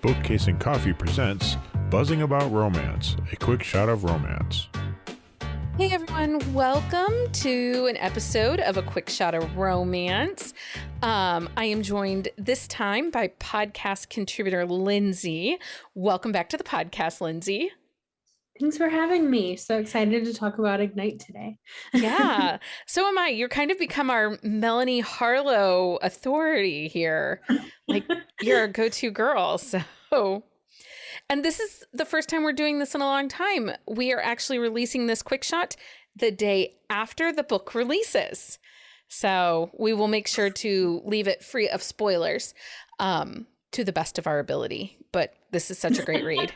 Bookcase and Coffee presents Buzzing About Romance, a quick shot of romance. Hey everyone, welcome to an episode of A Quick Shot of Romance. I am joined this time by podcast contributor Lindsey. Welcome back to the podcast, Lindsey. Thanks for having me. So excited to talk about Ignite today. Yeah, so am I. You're kind of become our Melanie Harlow authority here. Like, you're a go-to girl, so... And this is the first time we're doing this in a long time. We are actually releasing this quick shot the day after the book releases. So we will make sure to leave it free of spoilers to the best of our ability. But this is such a great read.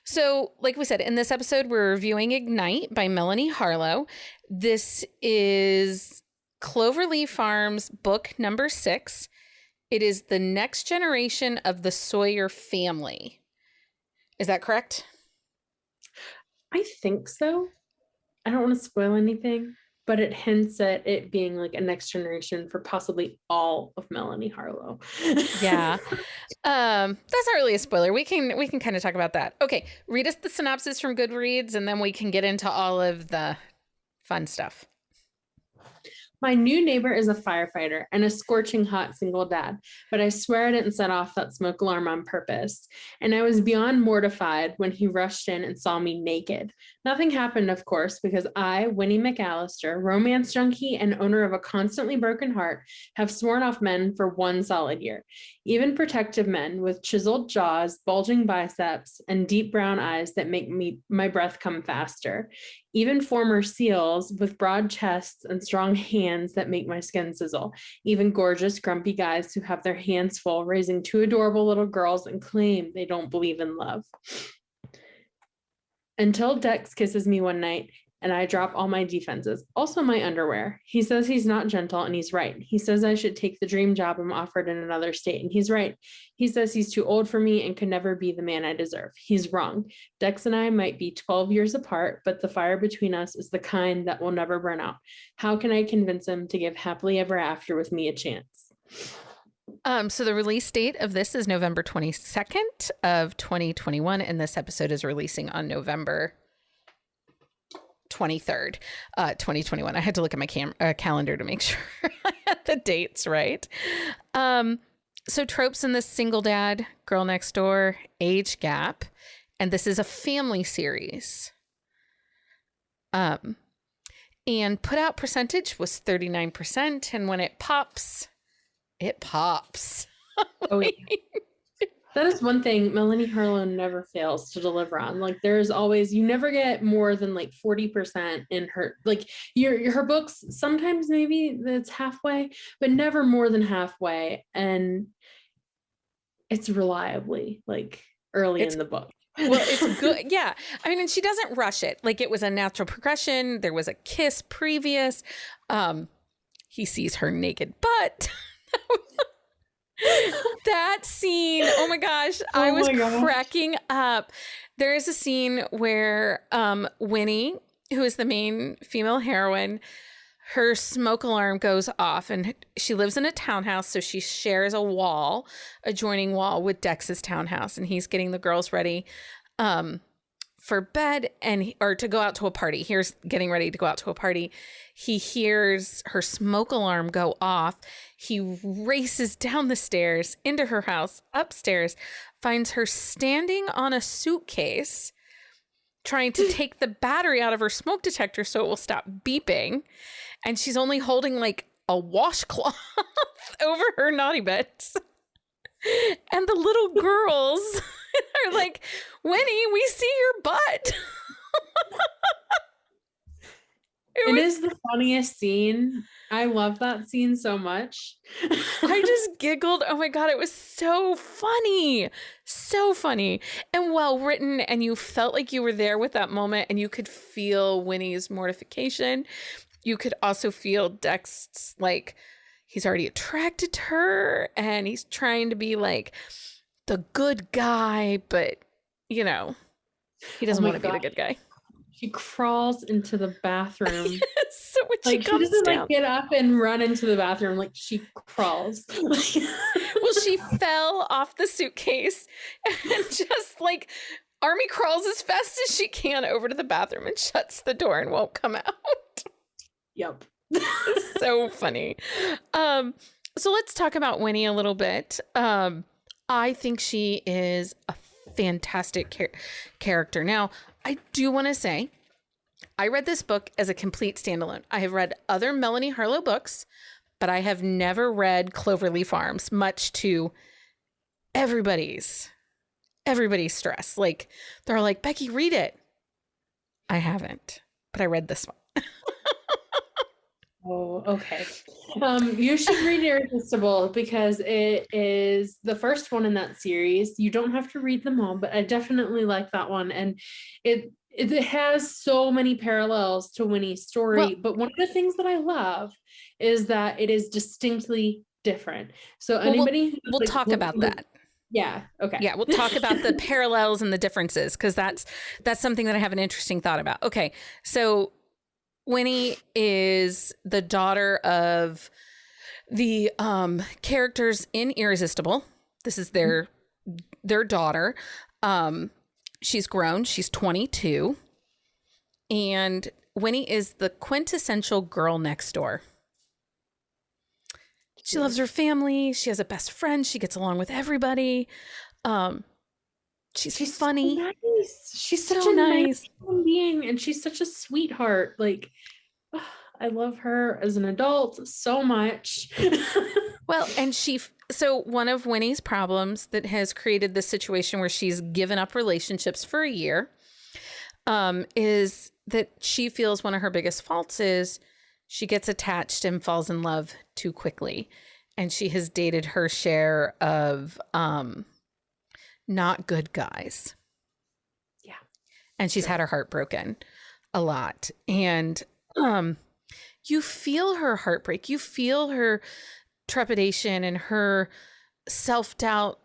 So like we said, in this episode, we're reviewing Ignite by Melanie Harlow. This is Cloverleigh Farms book number 6. It is the next generation of the Sawyer family. Is that correct? I think so. I don't want to spoil anything, but it hints at it being like a next generation for possibly all of Melanie Harlow. Yeah. That's not really a spoiler. We can kind of talk about that. Okay, read us the synopsis from Goodreads and then we can get into all of the fun stuff. My new neighbor is a firefighter and a scorching hot single dad, but I swear I didn't set off that smoke alarm on purpose. And I was beyond mortified when he rushed in and saw me naked. Nothing happened, of course, because I, Winnie MacAllister, romance junkie and owner of a constantly broken heart, have sworn off men for 1 solid year. Even protective men with chiseled jaws, bulging biceps, and deep brown eyes that make my breath come faster. Even former SEALs with broad chests and strong hands that make my skin sizzle. Even gorgeous, grumpy guys who have their hands full raising 2 adorable little girls and claim they don't believe in love. Until Dex kisses me one night and I drop all my defenses, also my underwear. He says he's not gentle and he's right. He says I should take the dream job I'm offered in another state and he's right. He says he's too old for me and could never be the man I deserve. He's wrong. Dex and I might be 12 years apart, but the fire between us is the kind that will never burn out. How can I convince him to give happily ever after with me a chance? So the release date of this is November 22nd of 2021, and this episode is releasing on November 23rd, 2021. I had to look at my calendar to make sure I had the dates right. So tropes in this: single dad, girl next door, age gap, and this is a family series. And put out percentage was 39%, and when it pops, it pops. Oh, yeah. That is one thing Melanie Harlow never fails to deliver on. Like, there's always, you never get more than like 40% in her, like her books, sometimes maybe that's halfway, but never more than halfway. And it's reliably like early in the book. Well, it's good. Yeah. I mean, and she doesn't rush it. Like, it was a natural progression. There was a kiss previous. He sees her naked butt. That scene, oh my gosh, I was cracking up. There is a scene where Winnie, who is the main female heroine, her smoke alarm goes off, and she lives in a townhouse, so she shares a adjoining wall with Dex's townhouse, and he's getting the girls ready for bed or to go out to a party. Here's getting ready to go out to a party. He hears her smoke alarm go off. He races down the stairs into her house, upstairs, finds her standing on a suitcase, trying to take the battery out of her smoke detector so it will stop beeping. And she's only holding like a washcloth over her naughty bits. And the little girls are like, Winnie, we see your butt. It is the funniest scene. I love that scene so much. I just giggled. Oh my God, it was so funny. So funny and well written. And you felt like you were there with that moment, and you could feel Winnie's mortification. You could also feel Dex, like, he's already attracted to her and he's trying to be like the good guy, but he doesn't want to be the good guy. She crawls into the bathroom. So when like, she comes doesn't down, like get up and run into the bathroom. Like, she crawls. well, she fell off the suitcase and just like Army crawls as fast as she can over to the bathroom and shuts the door and won't come out. Yep. So funny. So let's talk about Winnie a little bit. I think she is a fantastic character. Now, I do want to say, I read this book as a complete standalone. I have read other Melanie Harlow books, but I have never read Cloverleigh Farms, much to everybody's stress. Like, they're like, Becky, read it. I haven't, but I read this one. Oh, okay. You should read Irresistible because it is the first one in that series. You don't have to read them all, but I definitely like that one. And it has so many parallels to Winnie's story. Well, but one of the things that I love is that it is distinctly different. So we'll talk about that. Yeah. Okay. Yeah, we'll talk about the parallels and the differences because that's something that I have an interesting thought about. Okay, so Winnie is the daughter of the characters in Irresistible. This is their daughter. She's grown. She's 22. And Winnie is the quintessential girl next door. She loves her family. She has a best friend. She gets along with everybody. She's funny. So nice. She's such so a nice nice human being, and she's such a sweetheart. Like, I love her as an adult so much. Well, and so one of Winnie's problems that has created this situation where she's given up relationships for a year, is that she feels one of her biggest faults is she gets attached and falls in love too quickly. And she has dated her share of not good guys. Yeah. And she's had her heart broken a lot. And you feel her heartbreak. You feel her trepidation and her self-doubt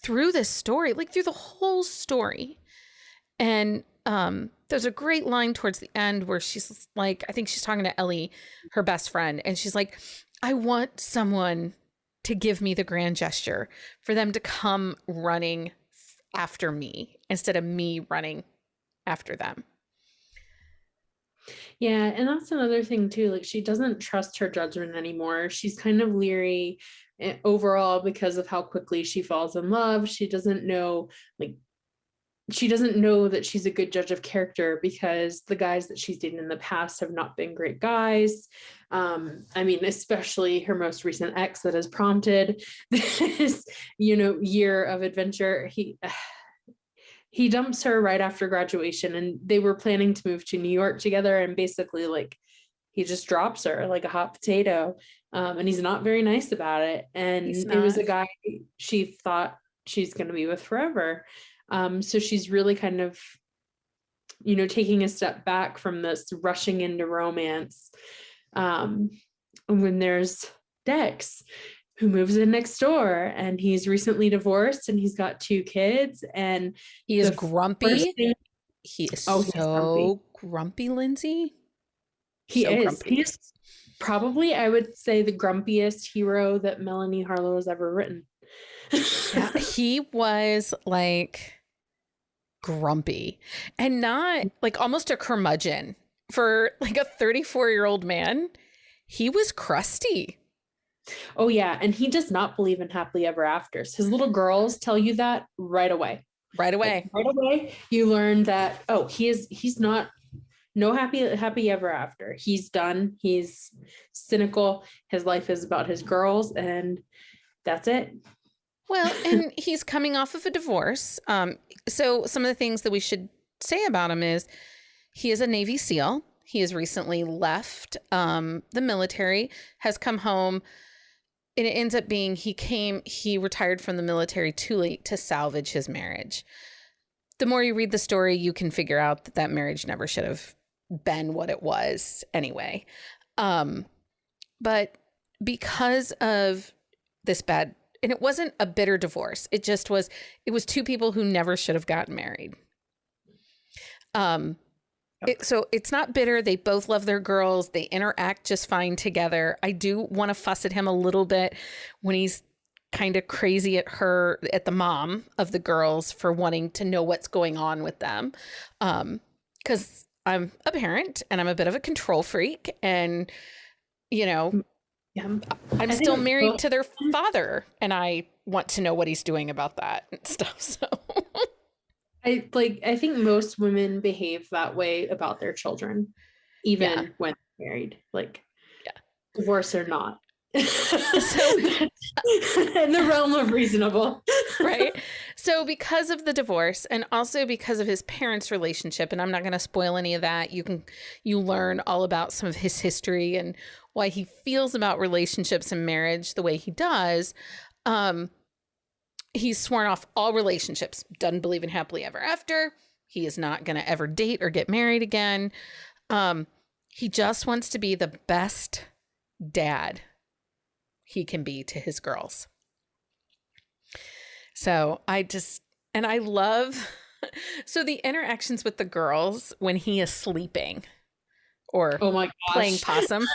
through this story, like through the whole story. And there's a great line towards the end where she's like, I think she's talking to Ellie, her best friend, and she's like, I want someone to give me the grand gesture, for them to come running after me instead of me running after them. Yeah, and that's another thing too. Like, she doesn't trust her judgment anymore. She's kind of leery overall because of how quickly she falls in love. She doesn't know that she's a good judge of character because the guys that she's dated in the past have not been great guys. I mean, especially her most recent ex that has prompted this, year of adventure. He dumps her right after graduation, and they were planning to move to New York together, and basically he just drops her like a hot potato. And he's not very nice about it. And it was a guy she thought she's going to be with forever. So she's really kind of, taking a step back from this rushing into romance. When there's Dex, who moves in next door, and he's recently divorced, and he's got 2 kids, and he is grumpy. He is so grumpy, Lindsey. He is probably, I would say, the grumpiest hero that Melanie Harlow has ever written. Yeah, he was like grumpy and not like almost a curmudgeon for like a 34-year-old man. He was crusty. Oh yeah, and he does not believe in happily ever afters. His little girls tell you that right away. Right away. Right away, you learn that he's not no happy ever after. He's done. He's cynical. His life is about his girls, and that's it. Well, and he's coming off of a divorce. So some of the things that we should say about him is he is a Navy SEAL. He has recently left the military, has come home, and it ends up being he retired from the military too late to salvage his marriage. The more you read the story, you can figure out that marriage never should have been what it was anyway. But because of this bad, and it wasn't a bitter divorce, it was 2 people who never should have gotten married. So it's not bitter. They both love their girls. They interact just fine together. I do want to fuss at him a little bit when he's kind of crazy at the mom of the girls for wanting to know what's going on with them. Because I'm a parent and I'm a bit of a control freak, and, you know, I'm still married to their father, and I want to know what he's doing about that and stuff. So I think most women behave that way about their children, even when they're married, divorce or not. So in the realm of reasonable. Right. So because of the divorce, and also because of his parents' relationship, and I'm not going to spoil any of that, you learn all about some of his history and why he feels about relationships and marriage the way he does. He's sworn off all relationships, doesn't believe in happily ever after. He is not going to ever date or get married again. He just wants to be the best dad he can be to his girls. So I love, so the interactions with the girls when he is sleeping or playing possum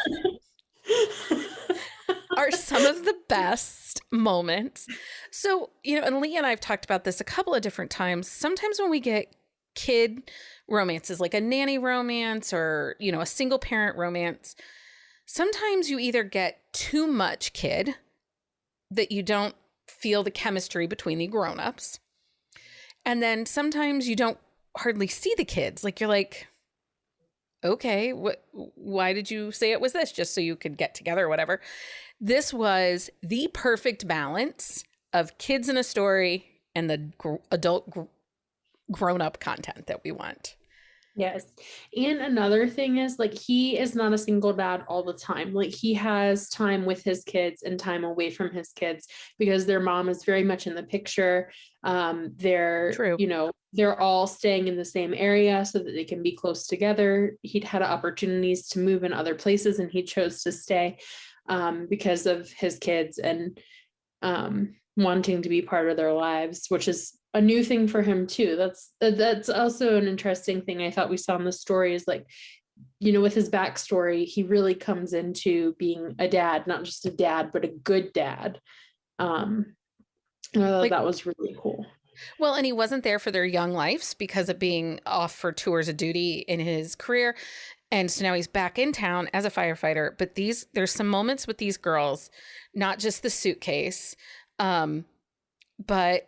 are some of the best moments. So, and Lee and I have talked about this a couple of different times. Sometimes when we get kid romances, like a nanny romance or, a single parent romance, sometimes you either get too much kid that you don't feel the chemistry between the grown-ups. And then sometimes you don't hardly see the kids. Like, you're like, okay, why did you say it was this? Just so you could get together or whatever. This was the perfect balance of kids in a story and the adult grown-up content that we want. Yes. And another thing is, he is not a single dad all the time. He has time with his kids and time away from his kids because their mom is very much in the picture. They're, True. They're all staying in the same area so that they can be close together. He'd had opportunities to move in other places and he chose to stay because of his kids and wanting to be part of their lives, which is a new thing for him too. That's also an interesting thing I thought we saw in the story is with his backstory, he really comes into being a dad, not just a dad, but a good dad. And I thought that was really cool. Well, and he wasn't there for their young lives because of being off for tours of duty in his career. And so now he's back in town as a firefighter. But there's some moments with these girls, not just the suitcase, but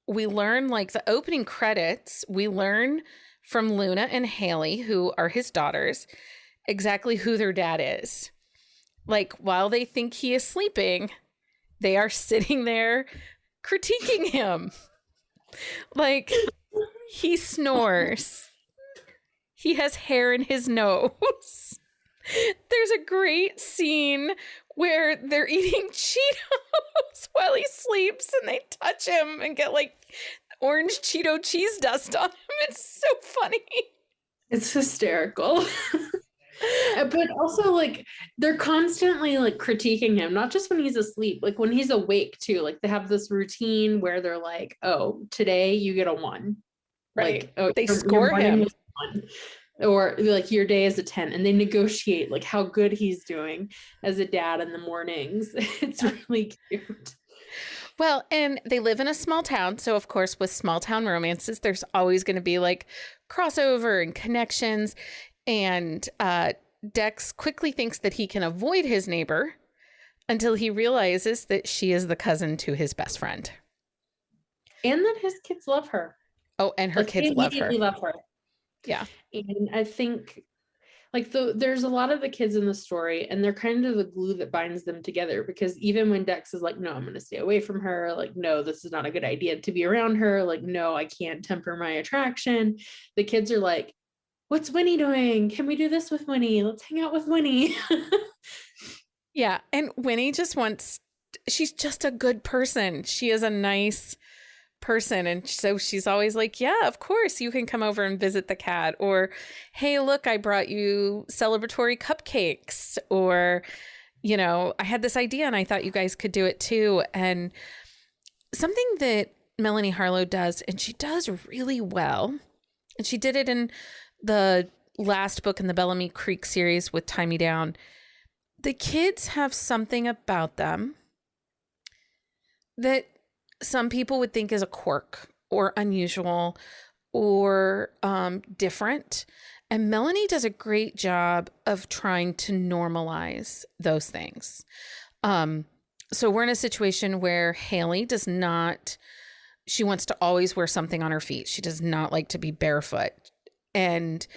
we learn, the opening credits, we learn from Luna and Haley, who are his daughters, exactly who their dad is. While they think he is sleeping, they are sitting there critiquing him. He snores. He has hair in his nose. There's a great scene where they're eating Cheetos while he sleeps and they touch him and get orange Cheeto cheese dust on him. It's so funny. It's hysterical. But also they're constantly critiquing him, not just when he's asleep, when he's awake too. They have this routine where they're like, oh, today you get a 1. Right. Oh, they score him. Or your day is a 10, and they negotiate how good he's doing as a dad in the mornings. It's really cute. Well, and they live in a small town. So of course, with small town romances, there's always going to be crossover and connections. And Dex quickly thinks that he can avoid his neighbor until he realizes that she is the cousin to his best friend. And that his kids love her. Oh, and her kids love her. Yeah. And I think there's a lot of the kids in the story and they're kind of the glue that binds them together, because even when Dex is no, I'm going to stay away from her. No, this is not a good idea to be around her. No, I can't temper my attraction. The kids are what's Winnie doing? Can we do this with Winnie? Let's hang out with Winnie. Yeah. And Winnie she's just a good person. She is a nice person, and so she's always yeah, of course you can come over and visit the cat, or hey, look, I brought you celebratory cupcakes, or I had this idea and I thought you guys could do it too. And something that Melanie Harlow does, and she does really well, and she did it in the last book in the Bellamy Creek series with Tie Me Down, the kids have something about them that some people would think is a quirk or unusual or different. And Melanie does a great job of trying to normalize those things. So we're in a situation where Haley does not, she wants to always wear something on her feet. She does not like to be barefoot. And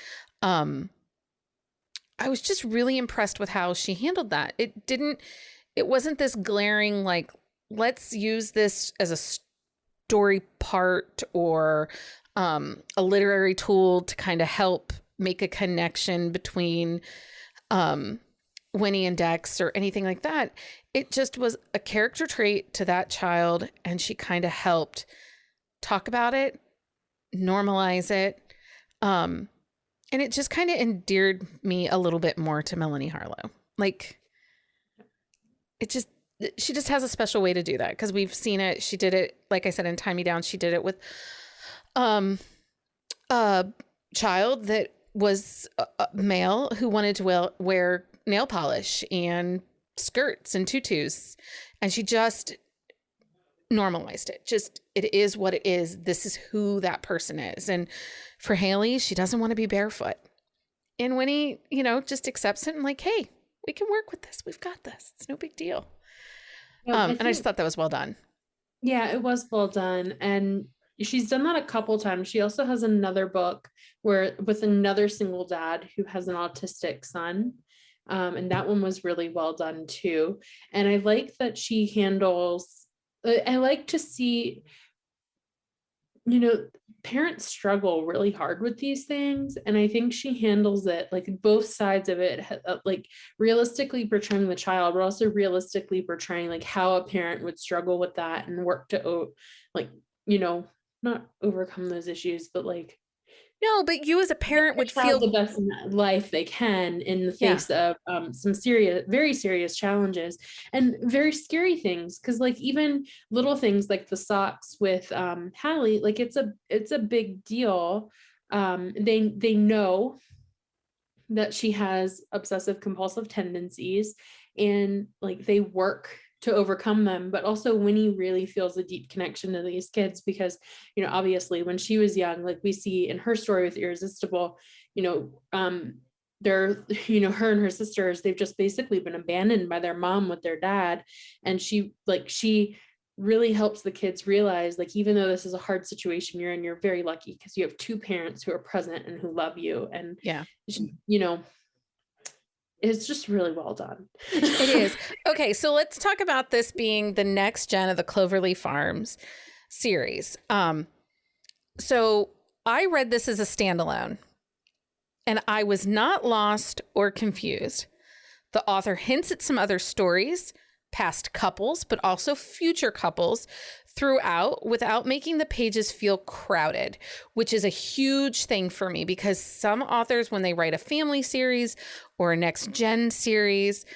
I was just really impressed with how she handled that. It wasn't this glaring, like, let's use this as a story part or a literary tool to kind of help make a connection between Winnie and Dex or anything like that. It just was a character trait to that child, and she kind of helped talk about it, normalize it, and it just kind of endeared me a little bit more to Melanie Harlow. Like, she just has a special way to do that, because we've seen it. She did it, like I said, in Tie Me Down. She did it with a child that was a male who wanted to wear nail polish and skirts and tutus, and she just normalized it. Just, it is what it is. This is who that person is. And for Haley, she doesn't want to be barefoot. And Winnie, just accepts it and like, hey, we can work with this. We've got this. It's no big deal. And I just thought that was well done. Yeah, it was well done. And she's done that a couple times. She also has another book with another single dad who has an autistic son. And that one was really well done too. And I like that she handles, I like to see, parents struggle really hard with these things. And I think she handles it, like, both sides of it, like realistically portraying the child, but also realistically portraying like how a parent would struggle with that and work to not overcome those issues, but like, no, but you as a parent would feel the best life they can in the face of some very serious challenges and very scary things. Because like even little things like the socks with Hallie, like it's a big deal. They know that she has obsessive compulsive tendencies, and like they work to overcome them. But also Winnie really feels a deep connection to these kids because, obviously when she was young, like we see in her story with Irresistible, they're, her and her sisters, they've just basically been abandoned by their mom with their dad. And she really helps the kids realize, like, even though this is a hard situation you're in, you're very lucky because you have two parents who are present and who love you. And, it's just really well done. It is. Okay, so let's talk about this being the next gen of the Cloverleigh Farms series. So I read this as a standalone, and I was not lost or confused. The author hints at some other stories, past couples, but also future couples throughout without making the pages feel crowded, which is a huge thing for me because some authors, when they write a family series or a next gen series,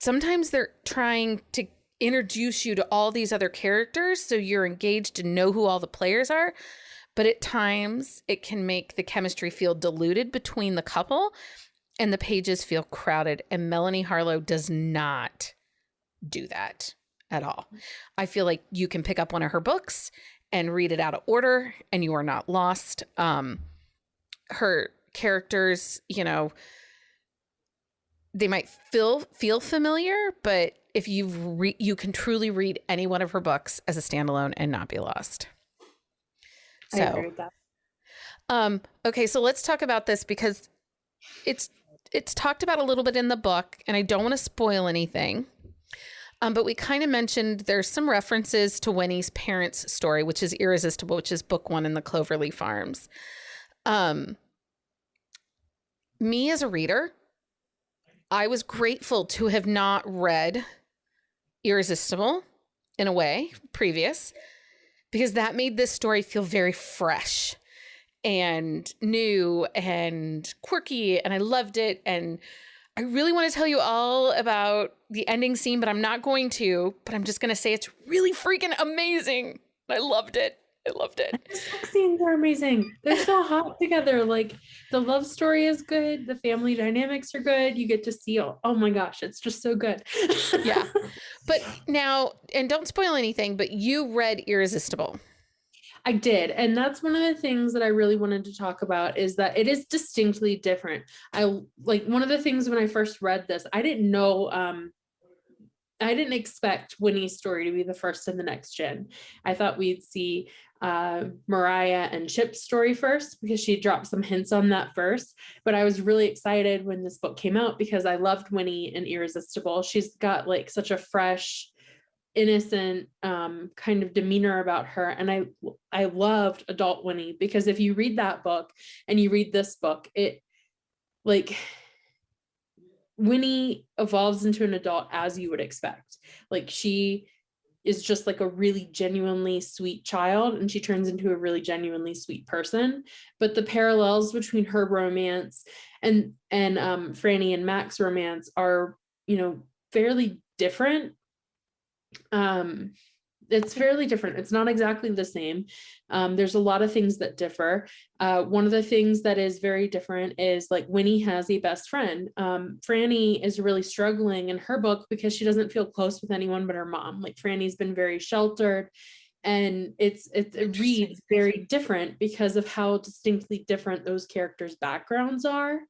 sometimes they're trying to introduce you to all these other characters so you're engaged and know who all the players are. But at times it can make the chemistry feel diluted between the couple and the pages feel crowded. And Melanie Harlow does not do that at all. I feel like you can pick up one of her books and read it out of order and you are not lost. Her characters, they might feel familiar, but if you can truly read any one of her books as a standalone and not be lost. So, I agree with that. Okay, so let's talk about this because it's talked about a little bit in the book, and I don't want to spoil anything. But we kind of mentioned there's some references to Winnie's parents' story, which is Irresistible, which is book 1 in the Cloverleigh Farms. Me as a reader, I was grateful to have not read Irresistible in a way previous, because that made this story feel very fresh and new and quirky, and I loved it. And I really want to tell you all about the ending scene, but I'm not going to, but I'm just going to say it's really freaking amazing. I loved it. I loved it. The sex scenes are amazing. They're so hot together. Like the love story is good. The family dynamics are good. You get to see, oh my gosh, it's just so good. Yeah. But now, and don't spoil anything, but you read Irresistible. I did. And that's one of the things that I really wanted to talk about is that it is distinctly different. I like one of the things when I first read this, I didn't know, I didn't expect Winnie's story to be the first in the next gen. I thought we'd see Mariah and Chip's story first because she dropped some hints on that first. But I was really excited when this book came out because I loved Winnie and Irresistible. She's got like such a fresh, innocent kind of demeanor about her, and I loved adult Winnie because if you read that book and you read this book, it like Winnie evolves into an adult as you would expect. Like she is just like a really genuinely sweet child and she turns into a really genuinely sweet person, but the parallels between her romance and Franny and Mac's romance are, you know, fairly different. It's fairly different. It's not exactly the same. There's a lot of things that differ. One of the things that is very different is like Winnie has a best friend. Franny is really struggling in her book because she doesn't feel close with anyone but her mom. Like Franny's been very sheltered, and it reads very different because of how distinctly different those characters' backgrounds are.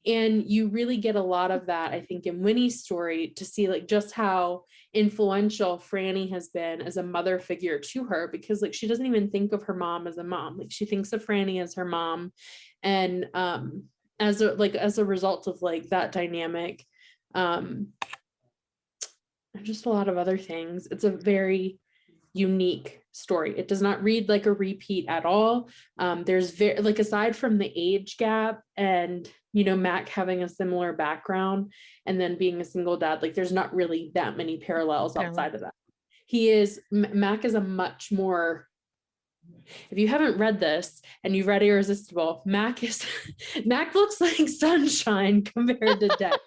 And you really get a lot of that, I think, in Winnie's story to see like just how influential Franny has been as a mother figure to her, because like she doesn't even think of her mom as a mom. Like she thinks of Franny as her mom. And as a result of like that dynamic, and just a lot of other things, it's a very unique story. It does not read like a repeat at all. There's very like aside from the age gap and you know Mac having a similar background and then being a single dad, like there's not really that many parallels outside of that. Mac is a much more, if you haven't read this and you've read Irresistible, Mac looks like sunshine compared to death.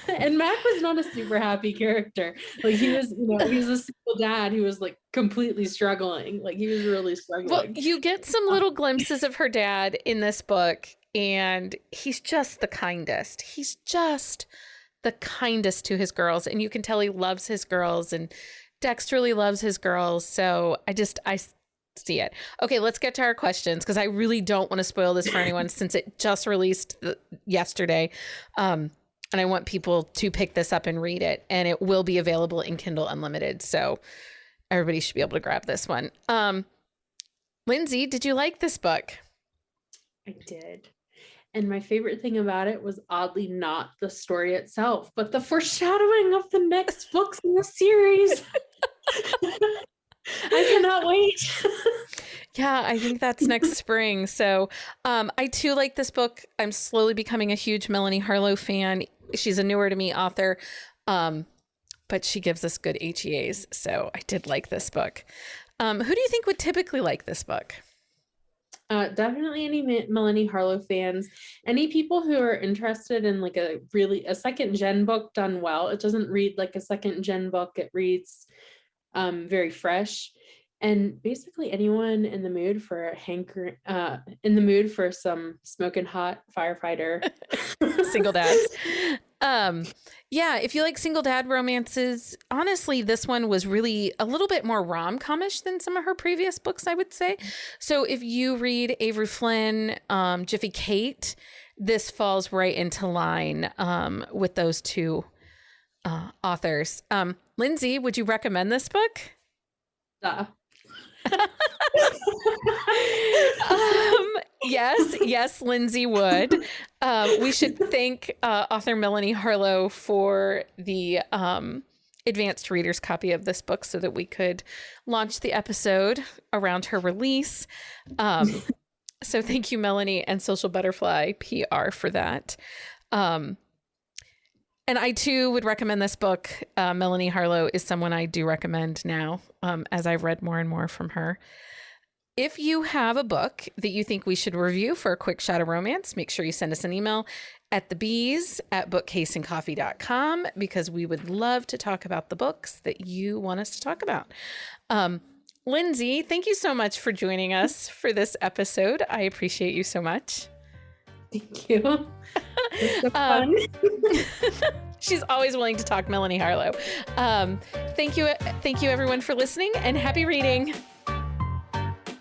And Mac was not a super happy character. Like he was, you know, he was a single dad who was like completely struggling. Like he was really struggling. Well, you get some little glimpses of her dad in this book, and he's just the kindest. He's just the kindest to his girls, and you can tell he loves his girls, and Dex really loves his girls. So I see it. Okay, let's get to our questions because I really don't want to spoil this for anyone since it just released yesterday. And I want people to pick this up and read it, and it will be available in Kindle Unlimited. So everybody should be able to grab this one. Lindsey, did you like this book? I did. And my favorite thing about it was oddly not the story itself, but the foreshadowing of the next books in the series. I cannot wait. Yeah, I think that's next spring. So I too like this book. I'm slowly becoming a huge Melanie Harlow fan. She's a newer to me author, but she gives us good HEAs. So I did like this book. Who do you think would typically like this book? Definitely any Melanie Harlow fans, any people who are interested in like a second gen book done well. It doesn't read like a second gen book. It reads very fresh, and basically anyone in the mood for some smoking hot firefighter single dads. Yeah, if you like single dad romances, honestly, this one was really a little bit more rom-comish than some of her previous books, I would say. So if you read Avery Flynn, Jiffy Kate, this falls right into line with those two authors. Lindsey, would you recommend this book? Yes, Lindsey would. We should thank author Melanie Harlow for the advanced reader's copy of this book so that we could launch the episode around her release. So thank you, Melanie and Social Butterfly PR for that. And I too would recommend this book. Melanie Harlow is someone I do recommend now, as I've read more and more from her. If you have a book that you think we should review for a quick shot of romance, make sure you send us an email at thebees@bookcaseandcoffee.com, because we would love to talk about the books that you want us to talk about. Lindsey, thank you so much for joining us for this episode. I appreciate you so much. Thank you. It's so fun. She's always willing to talk Melanie Harlow. Thank you everyone for listening, and happy reading.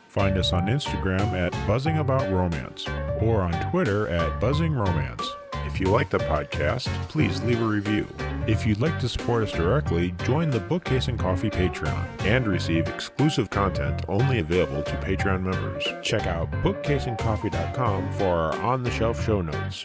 Find us on Instagram at buzzingaboutromance or on Twitter at buzzingromance. If you like the podcast, please leave a review. If you'd like to support us directly, join the Bookcase and Coffee Patreon and receive exclusive content only available to Patreon members. Check out bookcaseandcoffee.com for our on-the-shelf show notes.